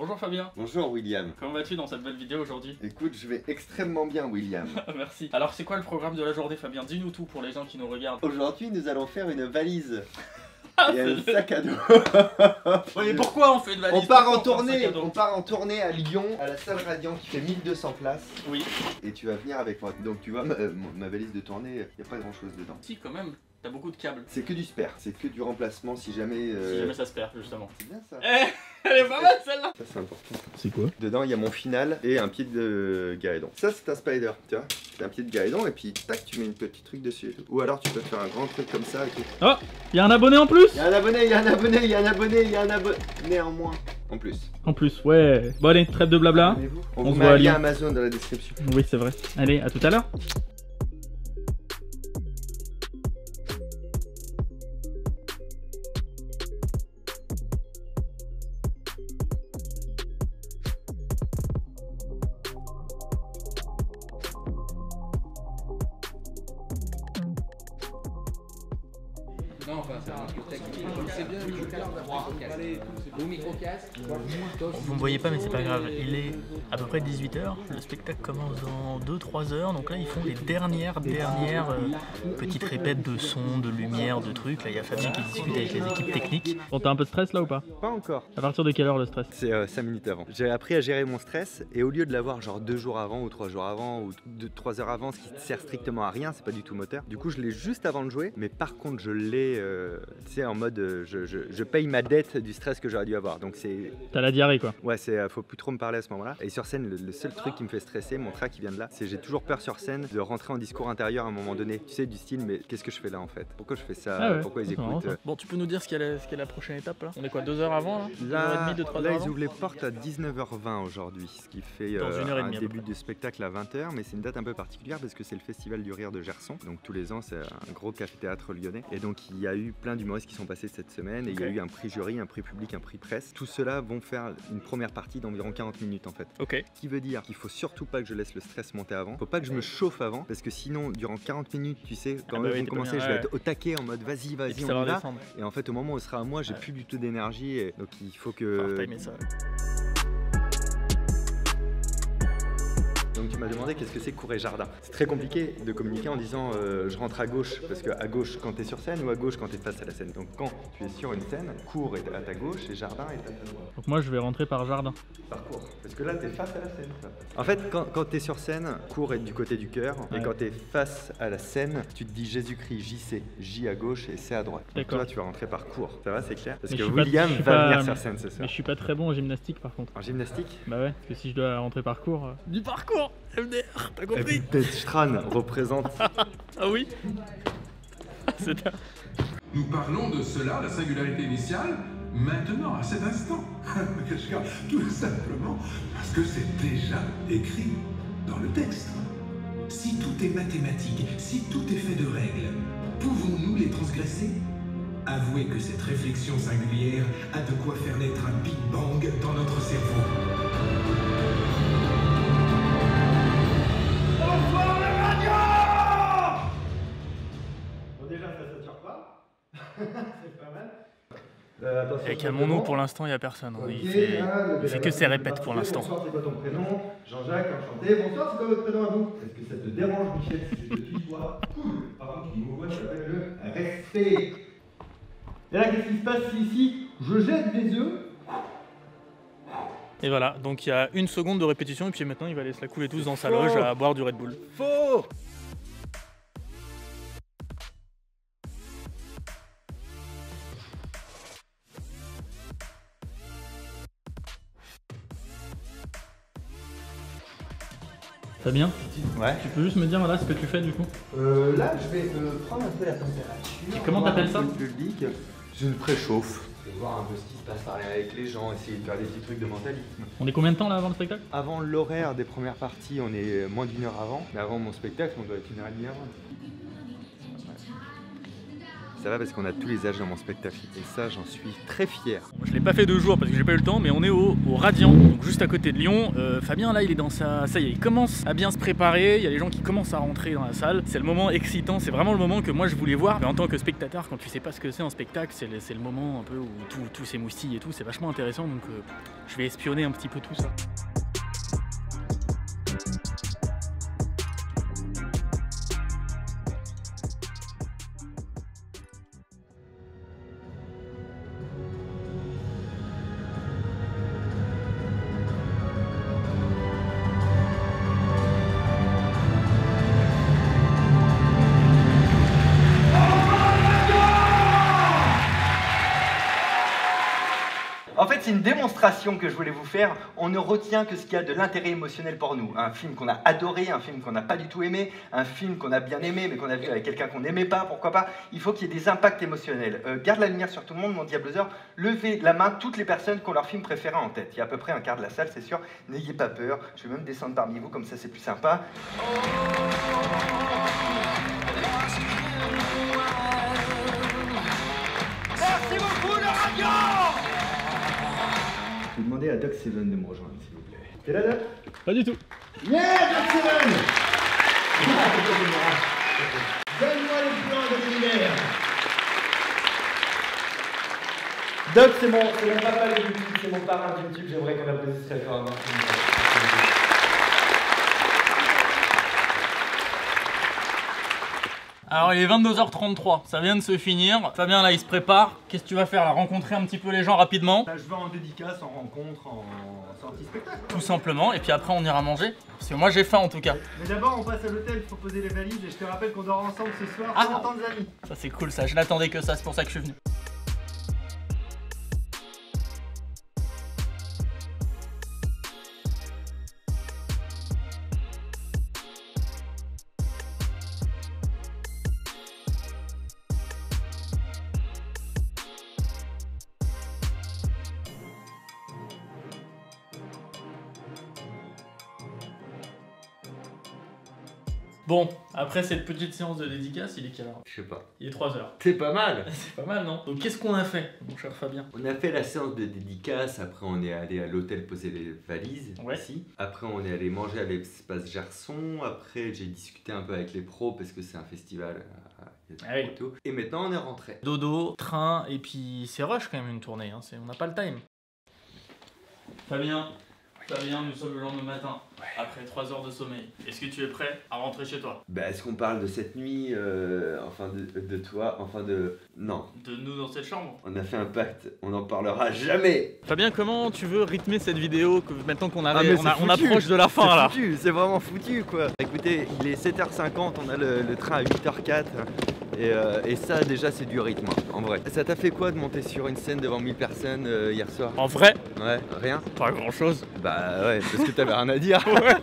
Bonjour Fabien. Bonjour William. Comment vas-tu dans cette belle vidéo aujourd'hui? Écoute, je vais extrêmement bien William. Merci. Alors c'est quoi le programme de la journée Fabien? Dis-nous tout pour les gens qui nous regardent. Aujourd'hui nous allons faire une valise. Et un c'est sac à dos. Mais pourquoi on fait une valise? On part en tournée à Lyon, à la salle Radiant qui fait 1200 places. Oui. Et tu vas venir avec moi. Donc tu vois, ma valise de tournée, il n'y a pas grand chose dedans. Si quand même, t'as beaucoup de câbles. C'est que du spare, c'est que du remplacement si jamais... Si jamais ça se perd justement. C'est bien ça. Elle est pas mal celle-là. Ça c'est important. C'est quoi? Dedans il y a mon final et un pied de Gaëdon. Ça c'est un spider, tu vois. C'est un pied de Gaëdon et puis tac tu mets une petite truc dessus. Ou alors tu peux faire un grand truc comme ça et tout. Oh, il y a un abonné en plus. Il y a un abonné, il y a un abonné, il y a un abonné, il y a un abonné en moins. En plus. En plus, ouais. Bon allez, trêve de blabla. Abonnez-vous. On On vous se met voit un à lien Lyon. Amazon dans la description. Oui, c'est vrai. Allez, à tout à l'heure. Non, enfin, c'est un truc technique. C'est bien, je garde au micro-casque. Vous me voyez pas mais c'est pas grave, il est à peu près 18h, le spectacle commence dans 2-3 heures, donc là ils font les dernières petites répètes de son, de lumière, de trucs, là il y a Fabien qui discute avec les équipes techniques. Bon, t'as un peu de stress là ou pas? Pas encore. À partir de quelle heure le stress? C'est 5 minutes avant. J'ai appris à gérer mon stress et au lieu de l'avoir genre 2 jours avant ou 3 jours avant ou 3 heures avant, ce qui sert strictement à rien, c'est pas du tout moteur. Du coup je l'ai juste avant de jouer, mais par contre je l'ai tu sais en mode je paye ma dette du stress que j'aurais dû avoir. Donc c'est... T'as la diarrhée quoi. Ouais, faut plus trop me parler à ce moment-là. Et sur scène, le seul truc qui me fait stresser, mon track qui vient de là, c'est j'ai toujours peur sur scène de rentrer en discours intérieur à un moment donné. Tu sais, du style, mais qu'est-ce que je fais là en fait? Pourquoi je fais ça? Ah ouais, pourquoi ils c'est marrant, écoutent ça. Bon, tu peux nous dire ce qu'est la prochaine étape là? On est quoi, 2 heures avant Là, 2h30, 2-3 là heures ils avant? ouvrent les portes à 19h20 aujourd'hui, ce qui fait Dans 1h30 à un peu début près. de spectacle à 20h, mais c'est une date un peu particulière parce que c'est le Festival du Rire de Gerson. Donc tous les ans, c'est un gros café-théâtre lyonnais. Et donc il y a eu plein d'humoristes qui sont passés cette semaine et il y a eu un prix jury, un prix public, un prix presse. Tout cela vont faire une première partie d'environ 40 minutes en fait. Ok. Ce qui veut dire qu'il faut surtout pas que je laisse le stress monter avant. Faut pas que je me chauffe avant parce que sinon, durant 40 minutes, tu sais, quand bah ils oui, vont t'es pas commencer, bien, je vais ouais. être au taquet en mode vas-y, Et vas-y, puis on ça y va va. descendre. Et en fait, au moment où ce sera à moi, j'ai plus du tout d'énergie. Et donc il faut que. Timer ça. Donc tu m'as demandé qu'est-ce que c'est cours et jardin. C'est très compliqué de communiquer en disant je rentre à gauche, parce que à gauche quand tu es sur scène ou à gauche quand tu es face à la scène. Donc quand tu es sur une scène, cours est à ta gauche et jardin est à ta droite. Donc moi je vais rentrer par jardin. Parcours. Parce que là tu es face à la scène. Toi. En fait quand tu es sur scène, cours est du côté du cœur. Ouais. Et quand tu es face à la scène, tu te dis Jésus-Christ, JC, J à gauche et C à droite. Donc D'accord. toi tu vas rentrer par cours. Ça va, c'est clair? Parce Mais que je suis pas- William je suis va pas- venir sur scène ce soir. Mais je suis pas très bon en gymnastique par contre. En gymnastique? Bah ouais, parce que si je dois rentrer par cours... Du parcours MDR, t'as compris? Stran représente. Ah oui. C'est un... Nous parlons de cela, la singularité initiale, maintenant, à cet instant. Tout simplement parce que c'est déjà écrit dans le texte. Si tout est mathématique, si tout est fait de règles, pouvons-nous les transgresser? Avouez que cette réflexion singulière a de quoi faire naître un Big Bang dans notre cerveau. Bonsoir la radio! Bon, déjà, ça sature pas. C'est pas mal. Attention, Et calmons-nous, pour l'instant il n'y a personne. Hein. Il fait que ses répètes pour l'instant. Bonsoir, c'est quoi ton prénom? Jean-Jacques, enchanté. Bonsoir, c'est quoi votre prénom à vous? Est-ce que ça te dérange, Michel, si je te tutoie? Cool. Par contre, tu me vois, ça s'appelle le respect. Et là, qu'est-ce qui se passe ici? Je jette des œufs. Et voilà, donc il y a 1 seconde de répétition et puis maintenant il va laisser la couler tous dans sa loge à boire du Red Bull. Faux. Fabien, Ouais. tu peux juste me dire là ce que tu fais du coup? Là, je vais prendre un peu la température. Et comment t'appelles ça? Le public. Je me préchauffe. Je vais voir un peu ce qui se passe, parler avec les gens, essayer de faire des petits trucs de mentalisme. On est combien de temps là avant le spectacle? Avant l'horaire des premières parties, on est moins d'1 heure avant. Mais avant mon spectacle, on doit être 1h30 avant. Ça va parce qu'on a tous les âges dans mon spectacle. Et ça, j'en suis très fier. Moi, je l'ai pas fait 2 jours parce que j'ai pas eu le temps, mais on est au Radiant, donc juste à côté de Lyon. Fabien là, il est dans sa... Ça y est, il commence à bien se préparer. Il y a les gens qui commencent à rentrer dans la salle. C'est le moment excitant, c'est vraiment le moment que moi je voulais voir. Mais en tant que spectateur, quand tu sais pas ce que c'est un spectacle, c'est le moment un peu où tout s'émoustille et tout. C'est vachement intéressant, donc je vais espionner un petit peu tout ça. En fait, c'est une démonstration que je voulais vous faire. On ne retient que ce qui a de l'intérêt émotionnel pour nous. Un film qu'on a adoré, un film qu'on n'a pas du tout aimé, un film qu'on a bien aimé mais qu'on a vu avec quelqu'un qu'on n'aimait pas, pourquoi pas. Il faut qu'il y ait des impacts émotionnels. Garde la lumière sur tout le monde, mon Diablezeur. Levez la main toutes les personnes qui ont leur film préféré en tête. Il y a à peu près un quart de la salle, c'est sûr. N'ayez pas peur. Je vais même descendre parmi vous, comme ça c'est plus sympa. Merci beaucoup, le Radiant! Je vais demander à Doc Seven de me rejoindre, s'il vous plaît. T'es là, Doc? Pas du tout. Yeah, Doc Seven! Donne-moi le plan de l'univers. Doc, c'est mon papa de YouTube, c'est mon parrain de YouTube. J'aimerais qu'on applaudisse très fort. Alors il est 22h33, ça vient de se finir. Fabien là il se prépare. Qu'est-ce que tu vas faire là? Rencontrer un petit peu les gens rapidement? Là, je vais en dédicace, en rencontre, en sortie spectacle. Tout simplement, et puis après on ira manger. Parce que moi j'ai faim en tout cas. Mais d'abord on passe à l'hôtel, il faut poser les valises et je te rappelle qu'on dort ensemble ce soir en Tanzanie. Ça c'est cool ça, je n'attendais que ça, c'est pour ça que je suis venu. Bon, après cette petite séance de dédicace, il est quelle heure? Je sais pas. Il est 3h. C'est pas mal. C'est pas mal, non? Donc qu'est-ce qu'on a fait, mon cher Fabien? On a fait la séance de dédicace, après on est allé à l'hôtel poser les valises, Ouais. ici. Après on est allé manger à l'espace Gerson, après j'ai discuté un peu avec les pros parce que c'est un festival Ah oui. et tout. Et maintenant on est rentré. Dodo, train, et puis c'est rush quand même une tournée, hein. On n'a pas le time. Fabien, nous sommes le lendemain matin, après 3 heures de sommeil. Est-ce que tu es prêt à rentrer chez toi? Bah est-ce qu'on parle de cette nuit, enfin de toi, enfin de... Non. De nous dans cette chambre? On a fait un pacte, on n'en parlera jamais. Fabien, comment tu veux rythmer cette vidéo maintenant qu'on mais on approche de la fin là? C'est vraiment foutu quoi. Écoutez, il est 7h50, on a le train à 8h04 et ça déjà c'est du rythme en vrai. Ça t'a fait quoi de monter sur une scène devant 1000 personnes hier soir? En vrai? Ouais, rien? Pas grand chose. Bah ouais, parce que t'avais rien à dire. Ouais.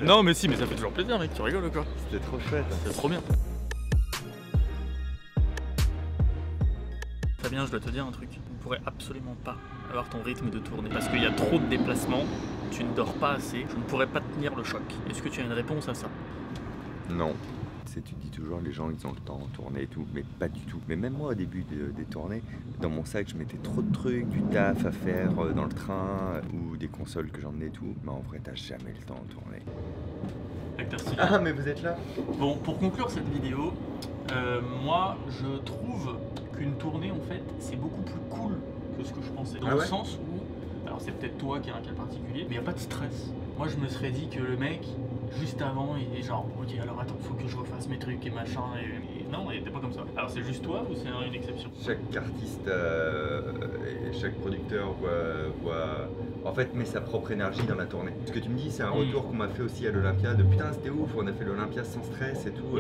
Non mais si, mais ça fait toujours plaisir mec, tu rigoles ou quoi? C'était trop chouette. C'est trop bien. Fabien, je dois te dire un truc, tu ne pourrais absolument pas avoir ton rythme de tournée parce qu'il y a trop de déplacements, tu ne dors pas assez, je ne pourrais pas tenir le choc. Est-ce que tu as une réponse à ça? Non. Tu dis toujours les gens ils ont le temps de tourner et tout, mais pas du tout. Mais même moi au début des tournées, dans mon sac je mettais trop de trucs, du taf à faire dans le train ou des consoles que j'emmenais et tout. Mais en vrai t'as jamais le temps de tourner. Ah mais vous êtes là? Bon, pour conclure cette vidéo, moi je trouve qu'une tournée en fait c'est beaucoup plus cool que ce que je pensais. Dans le sens où, alors c'est peut-être toi qui as un cas particulier, mais il n'y a pas de stress. Moi je me serais dit que le mec, juste avant, il est genre ok alors attends, faut que je refasse mes trucs et machin et non, il était pas comme ça. Alors c'est juste toi ou c'est une exception? Chaque artiste et chaque producteur voit en fait met sa propre énergie dans la tournée. Ce que tu me dis c'est un retour qu'on m'a fait aussi à l'Olympia de putain c'était ouf, on a fait l'Olympia sans stress et tout.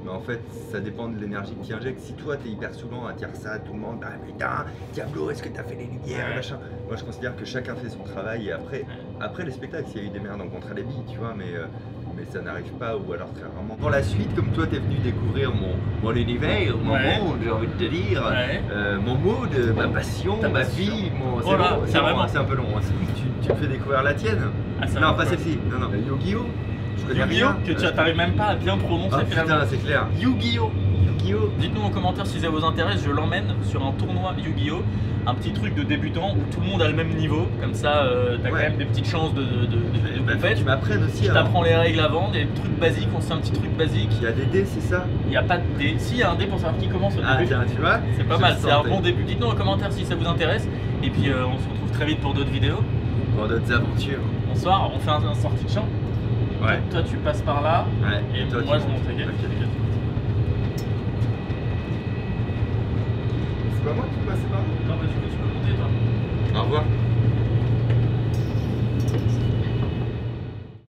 Mais en fait ça dépend de l'énergie que tu injectes. Si toi t'es hyper saoulant à dire ça à tout le monde, bah putain Diablo est-ce que t'as fait les lumières machin. Moi je considère que chacun fait son travail et après les spectacles il y a eu des merdes en contre à l'habit tu vois mais ça n'arrive pas ou alors très rarement. Pour la suite, comme toi t'es venu découvrir mon univers, mon monde, j'ai envie de te dire, mon mood, ma passion, ma vie, c'est un peu long, hein. Tu me fais découvrir la tienne. Non, pas celle-ci, non, Yu-Gi-Oh! Je connais rien. Que tu n'arrives même pas à bien prononcer. Ah putain, c'est clair. Yu-Gi-Oh! Yu-Gi-Oh! Dites-nous en commentaire si ça vous intéresse, je l'emmène sur un tournoi Yu-Gi-Oh! Un petit truc de débutant où tout le monde a le même niveau, comme ça t'as quand même des petites chances de compète. Tu m'apprennes aussi. Je t'apprends les règles avant, des trucs basiques, on sait un petit truc basique. Il y a des dés, c'est ça? Il n'y a pas de dé. Si, il y a un dé pour savoir qui commence au début. Ah tiens, tu vois? C'est pas mal, c'est un bon début. Dites-nous en commentaire si ça vous intéresse. Et puis on se retrouve très vite pour d'autres vidéos. Pour d'autres aventures. Bonsoir, on fait un sortie de champ. Ouais. Toi tu passes par là. Ouais. Et toi, moi tu je monte. montes. Ok. C'est pas moi qui passe par là? Non, mais tu peux monter toi. Au revoir.